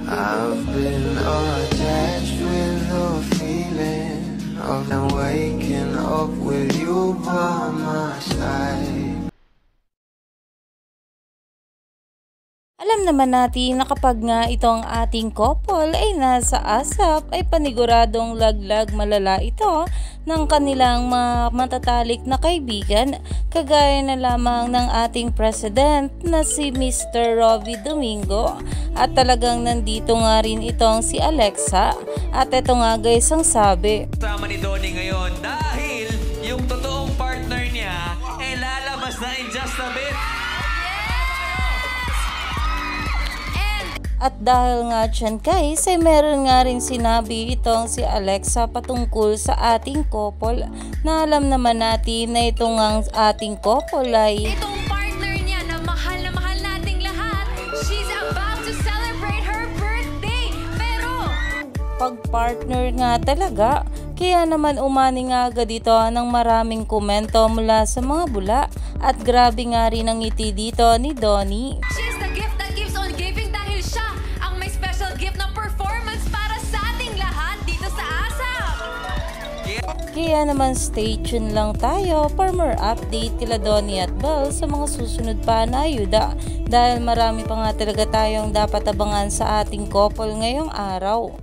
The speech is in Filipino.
I've been attached with the feeling of waking up with you by my side. Alam naman natin na kapag nga itong ating couple ay nasa asap ay paniguradong laglag malala ito ng kanilang mga matatalik na kaibigan, kagaya na lamang ng ating president na si Mr. Rovi Domingo. At talagang nandito nga rin itong si Alexa, at ito nga guys ang sabi. Sama ni Donnie ngayon dahil yung totoong partner niya ay lalabas na in just a bit. At dahil nga dyan guys ay meron nga rin sinabi itong si Alexa patungkol sa ating couple, na alam naman natin na itong ang ating couple ay itong partner niya na mahal nating lahat, she's about to celebrate her birthday, pero pag-partner nga talaga. Kaya naman umani nga agad ito ng maraming komento mula sa mga bula, at grabe nga rin ang ngiti dito ni Donnie. she's the gift that keeps on giving dahil siya ang may special gift na performance para sa ating lahat dito sa ASAP. Kaya naman stay tuned lang tayo for more update kila Donnie at Belle sa mga susunod pa na ayuda, dahil marami pa nga talaga tayong dapat abangan sa ating couple ngayong araw.